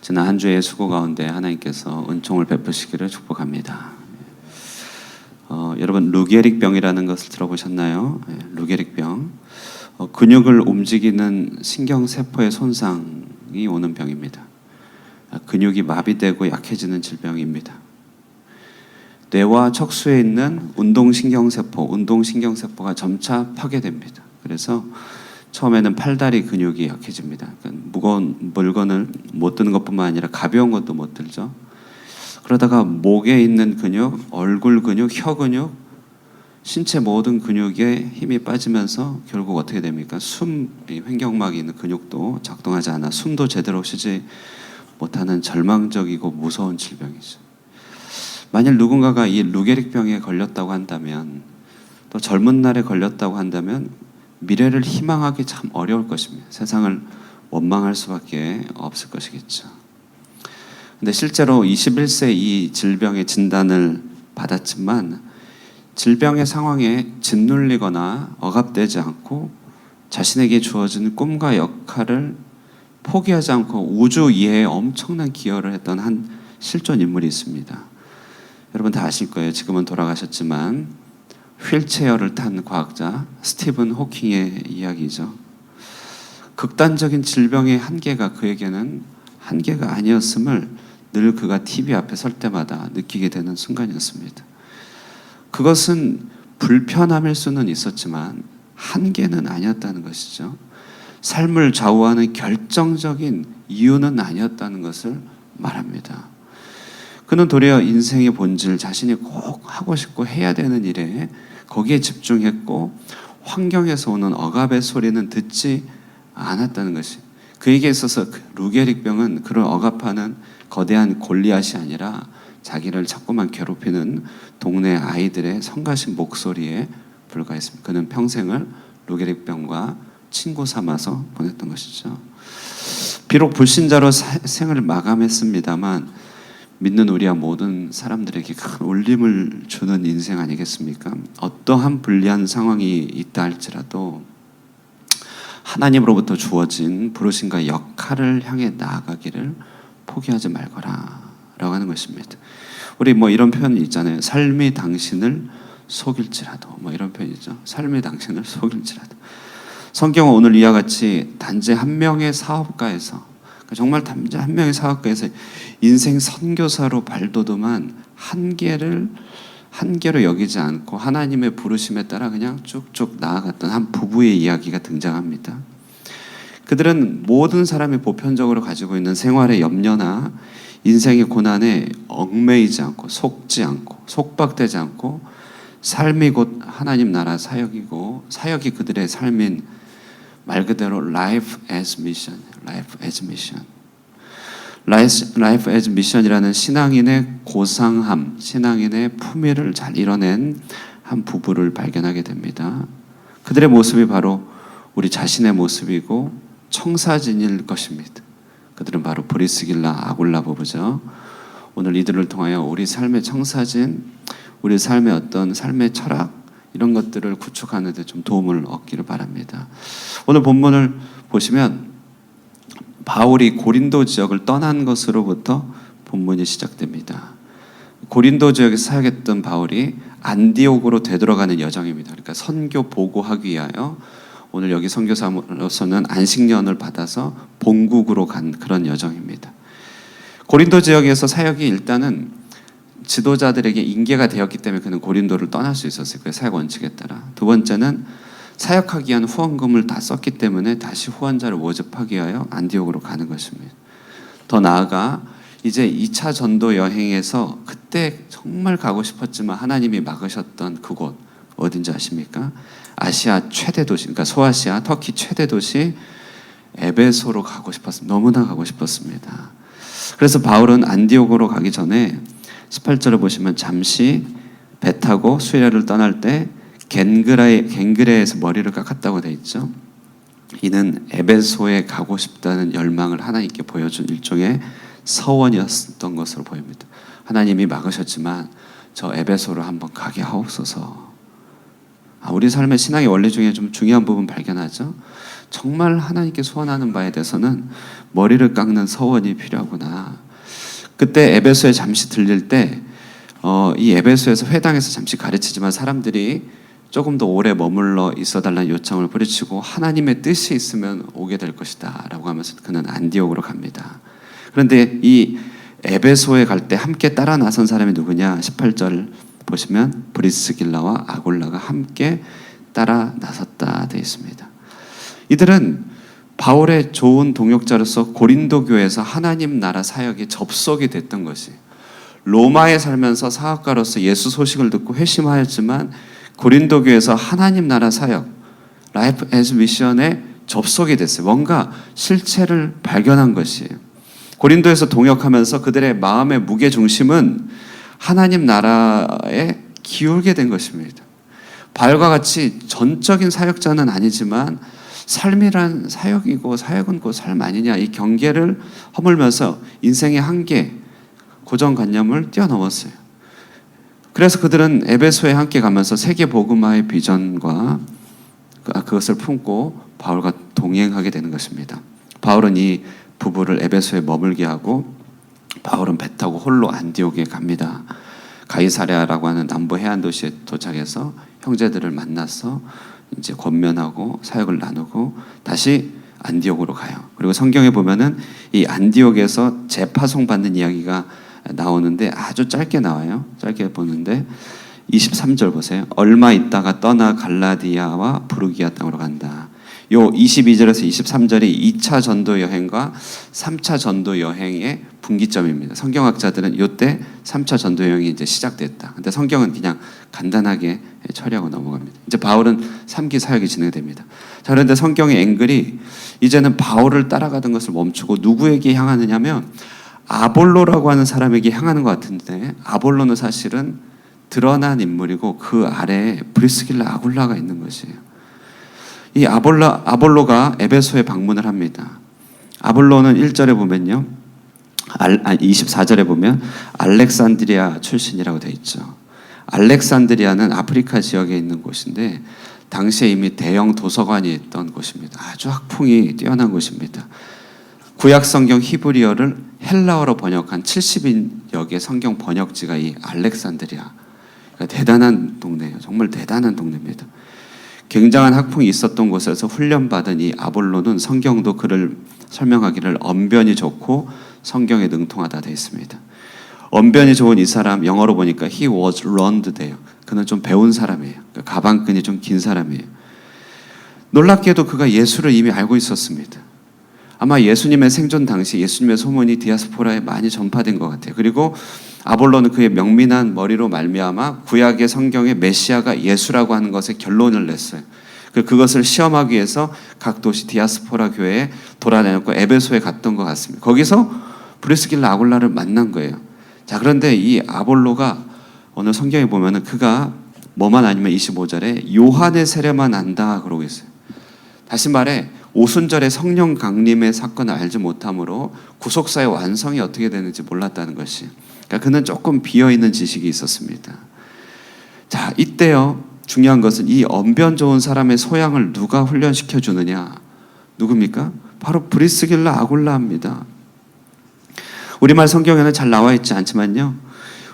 지난 한 주의 수고 가운데 하나님께서 은총을 베푸시기를 축복합니다. 여러분 루게릭병이라는 것을 들어보셨나요? 루게릭병. 근육을 움직이는 신경세포의 손상이 오는 병입니다. 근육이 마비되고 약해지는 질병입니다. 뇌와 척수에 있는 운동신경세포가 점차 파괴됩니다. 그래서 처음에는 팔다리 근육이 약해집니다. 그러니까 무거운 물건을 못 드는 것뿐만 아니라 가벼운 것도 못 들죠. 그러다가 목에 있는 근육, 얼굴 근육, 혀 근육, 신체 모든 근육에 힘이 빠지면서 결국 어떻게 됩니까? 횡격막이 있는 근육도 작동하지 않아 숨도 제대로 쉬지 못하는 절망적이고 무서운 질병이죠. 만일 누군가가 이 루게릭병에 걸렸다고 한다면, 또 젊은 날에 걸렸다고 한다면 미래를 희망하기 참 어려울 것입니다. 세상을 원망할 수밖에 없을 것이겠죠. 근데 실제로 21세 이 질병의 진단을 받았지만 질병의 상황에 짓눌리거나 억압되지 않고 자신에게 주어진 꿈과 역할을 포기하지 않고 우주 이해에 엄청난 기여를 했던 한 실존 인물이 있습니다. 여러분 다 아실 거예요. 지금은 돌아가셨지만 휠체어를 탄 과학자 스티븐 호킹의 이야기죠. 극단적인 질병의 한계가 그에게는 한계가 아니었음을 늘 그가 TV 앞에 설 때마다 느끼게 되는 순간이었습니다. 그것은 불편함일 수는 있었지만 한계는 아니었다는 것이죠. 삶을 좌우하는 결정적인 이유는 아니었다는 것을 말합니다. 그는 도리어 인생의 본질, 자신이 꼭 하고 싶고 해야 되는 일에 거기에 집중했고 환경에서 오는 억압의 소리는 듣지 않았다는 것이, 그에게 있어서 루게릭병은 그를 억압하는 거대한 골리앗이 아니라 자기를 자꾸만 괴롭히는 동네 아이들의 성가신 목소리에 불과했습니다. 그는 평생을 루게릭병과 친구 삼아서 보냈던 것이죠. 비록 불신자로 생을 마감했습니다만 믿는 우리와 모든 사람들에게 큰 울림을 주는 인생 아니겠습니까? 어떠한 불리한 상황이 있다 할지라도 하나님으로부터 주어진 부르심과 역할을 향해 나아가기를 포기하지 말거라 라고 하는 것입니다. 우리 이런 표현이 있잖아요. 삶이 당신을 속일지라도, 이런 표현이죠. 삶이 당신을 속일지라도. 성경은 오늘 이와 같이 단지 한 명의 사업가에서, 정말 단지 한 명의 사업가에서 인생 선교사로 발돋움한 한계로 여기지 않고 하나님의 부르심에 따라 그냥 쭉쭉 나아갔던 한 부부의 이야기가 등장합니다. 그들은 모든 사람이 보편적으로 가지고 있는 생활의 염려나 인생의 고난에 얽매이지 않고 속지 않고 속박되지 않고 삶이 곧 하나님 나라 사역이고 사역이 그들의 삶인 말 그대로 life as mission, life as mission. Life as mission이라는 신앙인의 고상함, 신앙인의 품위를 잘 이뤄낸 한 부부를 발견하게 됩니다. 그들의 모습이 바로 우리 자신의 모습이고 청사진일 것입니다. 그들은 바로 브리스길라 아굴라 부부죠. 오늘 이들을 통하여 우리 삶의 청사진, 우리 삶의 어떤 삶의 철학, 이런 것들을 구축하는 데 좀 도움을 얻기를 바랍니다. 오늘 본문을 보시면 바울이 고린도 지역을 떠난 것으로부터 본문이 시작됩니다. 고린도 지역에서 사역했던 바울이 안디옥으로 되돌아가는 여정입니다. 그러니까 선교 보고하기 위하여 오늘 여기 선교사로서는 안식년을 받아서 본국으로 간 그런 여정입니다. 고린도 지역에서 사역이 일단은 지도자들에게 인계가 되었기 때문에 그는 고린도를 떠날 수 있었어요. 그 사역 원칙에 따라. 두 번째는 사역하기 위한 후원금을 다 썼기 때문에 다시 후원자를 모집하기 위하여 안디옥으로 가는 것입니다. 더 나아가 이제 2차 전도 여행에서 그때 정말 가고 싶었지만 하나님이 막으셨던 그곳 어딘지 아십니까? 아시아 최대 도시, 그러니까 소아시아, 터키 최대 도시 에베소로 가고 싶었습니다. 너무나 가고 싶었습니다. 그래서 바울은 안디옥으로 가기 전에 18절을 보시면 잠시 배 타고 수리아를 떠날 때 겐그레에서 머리를 깎았다고 되어 있죠. 이는 에베소에 가고 싶다는 열망을 하나님께 보여준 일종의 서원이었던 것으로 보입니다. 하나님이 막으셨지만 저 에베소로 한번 가게 하옵소서. 우리 삶의 신앙의 원리 중에 좀 중요한 부분 발견하죠. 정말 하나님께 소원하는 바에 대해서는 머리를 깎는 서원이 필요하구나. 그때 에베소에 잠시 들릴 때 이 에베소에서 회당에서 잠시 가르치지만 사람들이 조금 더 오래 머물러 있어달라는 요청을 뿌리치고 하나님의 뜻이 있으면 오게 될 것이다 라고 하면서 그는 안디옥으로 갑니다. 그런데 이 에베소에 갈 때 함께 따라 나선 사람이 누구냐? 18절 보시면 브리스길라와 아굴라가 함께 따라 나섰다 되어 있습니다. 이들은 바울의 좋은 동역자로서 고린도 교회에서 하나님 나라 사역에 접속이 됐던 것이, 로마에 살면서 사역가로서 예수 소식을 듣고 회심하였지만 고린도 교회에서 하나님 나라 사역, 라이프 애즈 미션에 접속이 됐어요. 뭔가 실체를 발견한 것이에요. 고린도에서 동역하면서 그들의 마음의 무게 중심은 하나님 나라에 기울게 된 것입니다. 바울과 같이 전적인 사역자는 아니지만 삶이란 사역이고 사역은 곧 삶 아니냐, 이 경계를 허물면서 인생의 한계, 고정관념을 뛰어넘었어요. 그래서 그들은 에베소에 함께 가면서 세계 복음화의 비전과 그것을 품고 바울과 동행하게 되는 것입니다. 바울은 이 부부를 에베소에 머물게 하고 바울은 배 타고 홀로 안디옥에 갑니다. 가이사랴라고 하는 남부 해안 도시에 도착해서 형제들을 만나서 이제 권면하고 사역을 나누고 다시 안디옥으로 가요. 그리고 성경에 보면은 이 안디옥에서 재파송 받는 이야기가 나오는데 아주 짧게 나와요. 짧게 보는데 23절 보세요. 얼마 있다가 떠나 갈라디아와 부르기아 땅으로 간다. 요 22절에서 23절이 2차 전도 여행과 3차 전도 여행의 분기점입니다. 성경학자들은 요때 3차 전도 여행이 이제 시작됐다. 근데 성경은 그냥 간단하게 처리하고 넘어갑니다. 이제 바울은 3기 사역이 진행됩니다. 자, 그런데 성경의 앵글이 이제는 바울을 따라가던 것을 멈추고 누구에게 향하느냐면 아볼로라고 하는 사람에게 향하는 것 같은데, 아볼로는 사실은 드러난 인물이고 그 아래에 브리스길라 아굴라가 있는 것이에요. 이 아볼로가 에베소에 방문을 합니다. 아볼로는 1절에 보면요, 24절에 보면 알렉산드리아 출신이라고 되어 있죠. 알렉산드리아는 아프리카 지역에 있는 곳인데 당시에 이미 대형 도서관이 있던 곳입니다. 아주 학풍이 뛰어난 곳입니다. 구약 성경 히브리어를 헬라어로 번역한 70여 개 성경 번역지가 이 알렉산드리아. 그러니까 대단한 동네예요. 정말 대단한 동네입니다. 굉장한 학풍이 있었던 곳에서 훈련받은 이 아볼로는 성경도 그를 설명하기를 언변이 좋고 성경에 능통하다 되어 있습니다. 언변이 좋은 이 사람, 영어로 보니까 he was learned 돼요. 그는 좀 배운 사람이에요. 그러니까 가방끈이 좀 긴 사람이에요. 놀랍게도 그가 예수를 이미 알고 있었습니다. 아마 예수님의 생존 당시 예수님의 소문이 디아스포라에 많이 전파된 것 같아요. 그리고 아볼로는 그의 명민한 머리로 말미암아 구약의 성경의 메시아가 예수라고 하는 것에 결론을 냈어요. 그것을 시험하기 위해서 각 도시 디아스포라 교회에 돌아다녔고 에베소에 갔던 것 같습니다. 거기서 브리스길라 아굴라를 만난 거예요. 자, 그런데 이 아볼로가 오늘 성경에 보면은 그가 뭐만 아니면 25절에 요한의 세례만 안다 그러고 있어요. 다시 말해 오순절의 성령 강림의 사건을 알지 못함으로 구속사의 완성이 어떻게 되는지 몰랐다는 것이, 그러니까 그는 조금 비어있는 지식이 있었습니다. 자, 이때요, 중요한 것은 이 언변 좋은 사람의 소양을 누가 훈련시켜 주느냐? 누굽니까? 바로 브리스길라 아굴라입니다. 우리말 성경에는 잘 나와 있지 않지만요,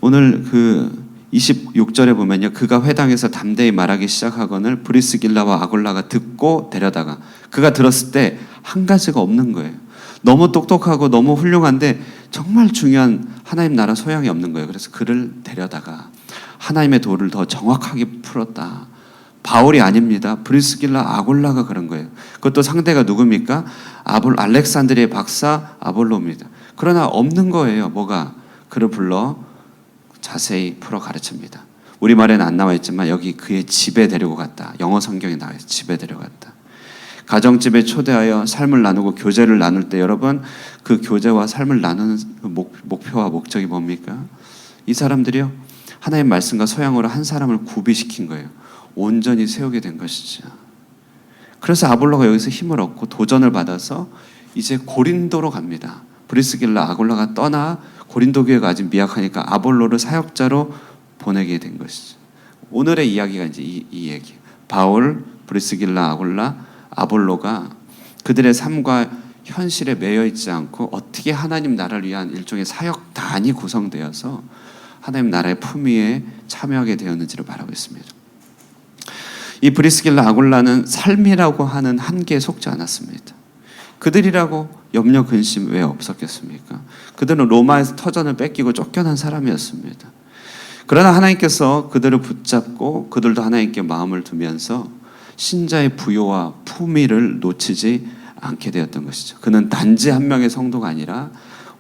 오늘 그 26절에 보면요, 그가 회당에서 담대히 말하기 시작하거늘 브리스길라와 아굴라가 듣고 데려다가, 그가 들었을 때 한 가지가 없는 거예요. 너무 똑똑하고 너무 훌륭한데 정말 중요한 하나님 나라 소양이 없는 거예요. 그래서 그를 데려다가 하나님의 도를 더 정확하게 풀었다. 바울이 아닙니다. 브리스길라 아굴라가 그런 거예요. 그것도 상대가 누굽니까? 알렉산드리아의 박사 아볼로입니다. 그러나 없는 거예요. 뭐가? 그를 불러 자세히 풀어 가르칩니다. 우리말에는 안 나와 있지만 여기 그의 집에 데리고 갔다. 영어 성경에 나와 있어요. 집에 데려갔다. 가정집에 초대하여 삶을 나누고 교제를 나눌 때 여러분, 그 교제와 삶을 나누는 목표와 목적이 뭡니까? 이 사람들이요, 하나님의 말씀과 소양으로 한 사람을 구비시킨 거예요. 온전히 세우게 된 것이죠. 그래서 아볼로가 여기서 힘을 얻고 도전을 받아서 이제 고린도로 갑니다. 브리스길라 아굴라가 떠나 고린도 교회가 아직 미약하니까 아볼로를 사역자로 보내게 된 것이죠. 오늘의 이야기가 이제 이 얘기. 바울, 브리스길라, 아굴라, 아볼로가 그들의 삶과 현실에 매여 있지 않고 어떻게 하나님 나라를 위한 일종의 사역단이 구성되어서 하나님 나라의 품위에 참여하게 되었는지를 말하고 있습니다. 이 브리스길라 아굴라는 삶이라고 하는 한계에 속지 않았습니다. 그들이라고 염려 근심 왜 없었겠습니까? 그들은 로마에서 터전을 뺏기고 쫓겨난 사람이었습니다. 그러나 하나님께서 그들을 붙잡고 그들도 하나님께 마음을 두면서 신자의 부요와 품위를 놓치지 않게 되었던 것이죠. 그는 단지 한 명의 성도가 아니라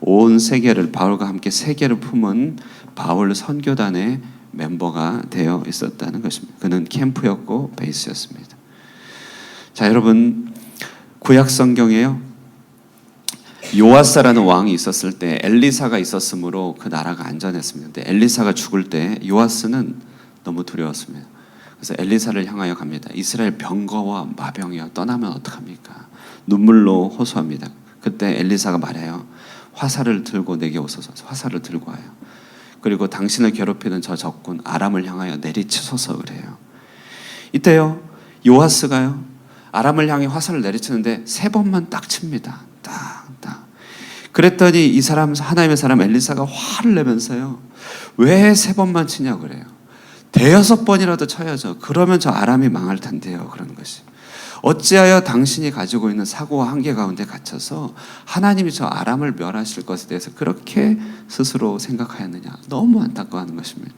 온 세계를, 바울과 함께 세계를 품은 바울 선교단의 멤버가 되어 있었다는 것입니다. 그는 캠프였고 베이스였습니다. 자, 여러분, 구약 성경에요, 요아스라는 왕이 있었을 때 엘리사가 있었으므로 그 나라가 안전했습니다. 근데 엘리사가 죽을 때 요아스는 너무 두려웠습니다. 그래서 엘리사를 향하여 갑니다. 이스라엘 병거와 마병이여 떠나면 어떡합니까? 눈물로 호소합니다. 그때 엘리사가 말해요. 화살을 들고 내게 오소서. 화살을 들고 와요. 그리고 당신을 괴롭히는 저 적군 아람을 향하여 내리치소서 그래요. 이때요, 요아스가요, 아람을 향해 화살을 내리치는데 3번만 딱 칩니다. 딱. 그랬더니 이 사람, 하나님의 사람 엘리사가 화를 내면서요, 왜 3번만 치냐고 그래요. 5번이라도 쳐야죠. 그러면 저 아람이 망할 텐데요. 그런 것이. 어찌하여 당신이 가지고 있는 사고와 한계 가운데 갇혀서 하나님이 저 아람을 멸하실 것에 대해서 그렇게 스스로 생각하였느냐. 너무 안타까워하는 것입니다.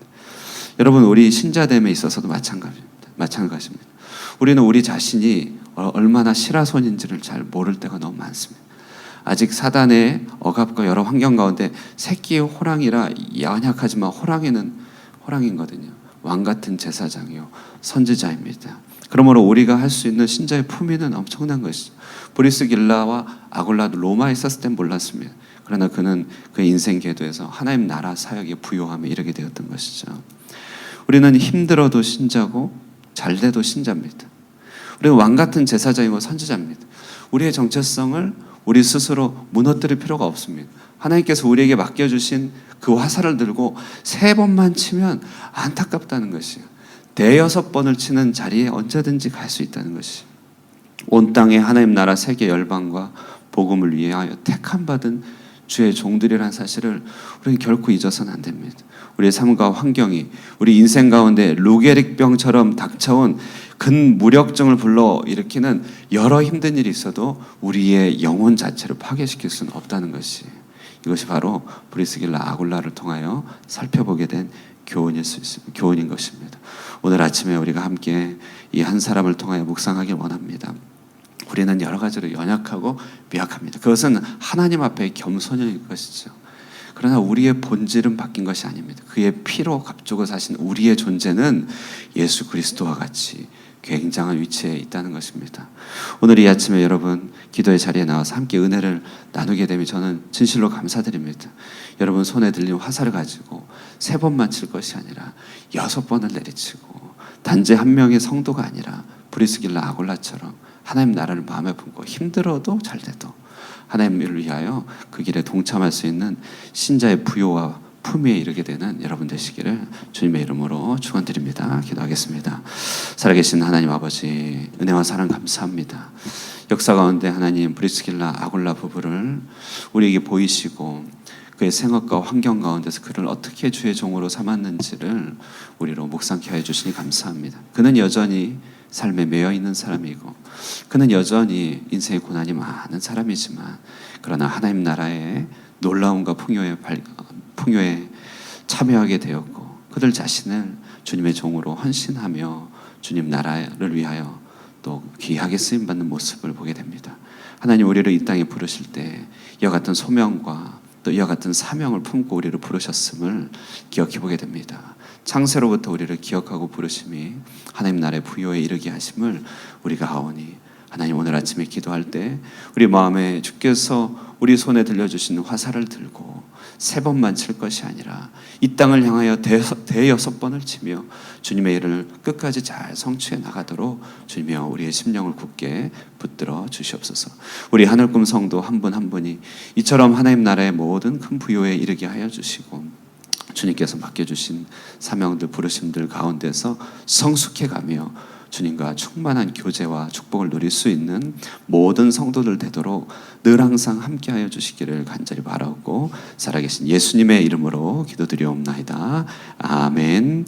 여러분, 우리 신자됨에 있어서도 마찬가지입니다. 우리는 우리 자신이 얼마나 실화손인지를 잘 모를 때가 너무 많습니다. 아직 사단의 억압과 여러 환경 가운데 새끼의 호랑이라 연약하지만 호랑이는 호랑이거든요. 왕 같은 제사장이요, 선지자입니다. 그러므로 우리가 할 수 있는 신자의 품위는 엄청난 것이죠. 브리스길라와 아굴라도 로마에 있었을 땐 몰랐습니다. 그러나 그는 그 인생 궤도에서 하나님 나라 사역의 부요함에 이르게 되었던 것이죠. 우리는 힘들어도 신자고 잘돼도 신자입니다. 우리는 왕 같은 제사장이고 선지자입니다. 우리의 정체성을 우리 스스로 무너뜨릴 필요가 없습니다. 하나님께서 우리에게 맡겨주신 그 화살을 들고 3번만 치면 안타깝다는 것이에요. 6번을 치는 자리에 언제든지 갈 수 있다는 것이, 온 땅에 하나님 나라 세계 열방과 복음을 위하여 택함받은 주의 종들이라는 사실을 우리는 결코 잊어서는 안 됩니다. 우리의 삶과 환경이 우리 인생 가운데 루게릭병처럼 닥쳐온 근무력증을 불러일으키는 여러 힘든 일이 있어도 우리의 영혼 자체를 파괴시킬 수는 없다는 것이, 이것이 바로 브리스길라 아굴라를 통하여 살펴보게 된 교훈인 것입니다. 오늘 아침에 우리가 함께 이 한 사람을 통하여 묵상하길 원합니다. 우리는 여러 가지로 연약하고 미약합니다. 그것은 하나님 앞에 겸손일 것이죠. 그러나 우리의 본질은 바뀐 것이 아닙니다. 그의 피로 값주고 사신 우리의 존재는 예수 그리스도와 같이 굉장한 위치에 있다는 것입니다. 오늘 이 아침에 여러분 기도의 자리에 나와서 함께 은혜를 나누게 되면 저는 진실로 감사드립니다. 여러분 손에 들린 화살을 가지고 3번만 칠 것이 아니라 6번을 내리치고 단지 한 명의 성도가 아니라 브리스길라 아굴라처럼 하나님 나라를 마음에 품고 힘들어도 잘돼도 하나님을 위하여 그 길에 동참할 수 있는 신자의 부요와 품위에 이르게 되는 여러분 되시기를 주님의 이름으로 축원드립니다. 기도하겠습니다. 살아계신 하나님 아버지, 은혜와 사랑 감사합니다. 역사 가운데 하나님 브리스길라 아굴라 부부를 우리에게 보이시고 그의 생업과 환경 가운데서 그를 어떻게 주의 종으로 삼았는지를 우리로 묵상케 하여 주시니 감사합니다. 그는 여전히 삶에 매여 있는 사람이고 그는 여전히 인생의 고난이 많은 사람이지만 그러나 하나님 나라의 놀라움과 풍요에 참여하게 되었고 그들 자신을 주님의 종으로 헌신하며 주님 나라를 위하여 또 귀하게 쓰임받는 모습을 보게 됩니다. 하나님 우리를 이 땅에 부르실 때 이와 같은 소명과 또 이와 같은 사명을 품고 우리를 부르셨음을 기억해 보게 됩니다. 창세로부터 우리를 기억하고 부르심이 하나님 나라의 부요에 이르게 하심을 우리가 아오니 하나님 오늘 아침에 기도할 때 우리 마음에 주께서 우리 손에 들려주시는 화살을 들고 3번만 칠 것이 아니라 이 땅을 향하여 6번을 치며 주님의 일을 끝까지 잘 성취해 나가도록 주님이여 우리의 심령을 굳게 붙들어 주시옵소서. 우리 하늘꿈 성도 한 분 한 분이 이처럼 하나님 나라의 모든 큰 부요에 이르게 하여 주시고 주님께서 맡겨주신 사명들 부르심들 가운데서 성숙해가며 주님과 충만한 교제와 축복을 누릴 수 있는 모든 성도들 되도록 늘 항상 함께하여 주시기를 간절히 바라고 살아계신 예수님의 이름으로 기도드리옵나이다. 아멘.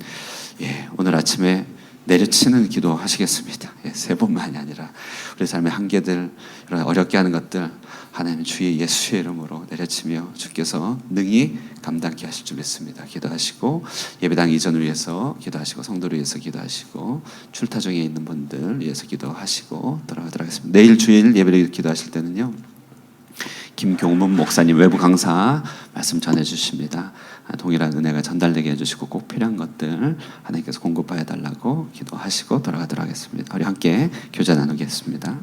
예, 오늘 아침에 내려치는 기도 하시겠습니다. 예, 세 번만이 아니라 우리 삶의 한계들, 이런 어렵게 하는 것들 하나님 주의 예수의 이름으로 내려치며 주께서 능히 감당케 하실 줄 믿습니다. 기도하시고 예배당 이전을 위해서 기도하시고 성도를 위해서 기도하시고 출타 중에 있는 분들 위해서 기도하시고 돌아가도록 하겠습니다. 내일 주일 예배를 기도하실 때는요, 김경문 목사님 외부 강사 말씀 전해주십니다. 동일한 은혜가 전달되게 해주시고 꼭 필요한 것들 하나님께서 공급하여 달라고 기도하시고 돌아가도록 하겠습니다. 우리 함께 교제 나누겠습니다.